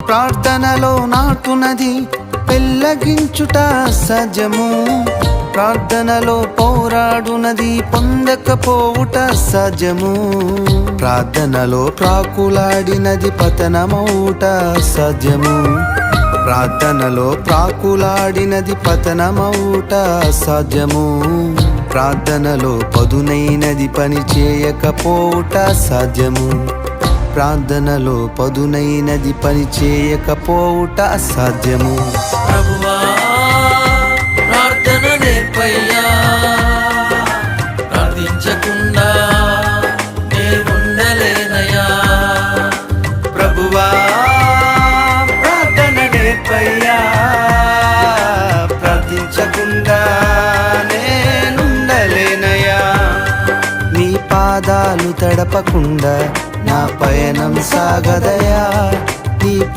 ప్రార్థనలో నాటునది పెళ్ళగించుట సాధ్యము. ప్రార్థనలో పోరాడునది పొందకపోవుట సాధ్యము. ప్రార్థనలో ప్రాకులాడినది పతనమవుట సాధ్యము. ప్రార్థనలో ప్రాకులాడినది పతనమవుట సాధ్యము. ప్రార్థనలో పదునైనది పని చేయకపోవుట సాధ్యము. ప్రార్థనలో పదునైనది పని చేయకపోవుట అసాధ్యము. ప్రభువా ప్రార్థన నేర్పయ్యా, ప్రార్థించకుండా నే ఉండలేనయ్యా. ప్రభువా ప్రార్థన నేర్పయ్యా, ప్రార్థించకుండా నేనుండలేనయ్యా. నీ పాదాలు తడపకుండా నా పయనం సాగదయా.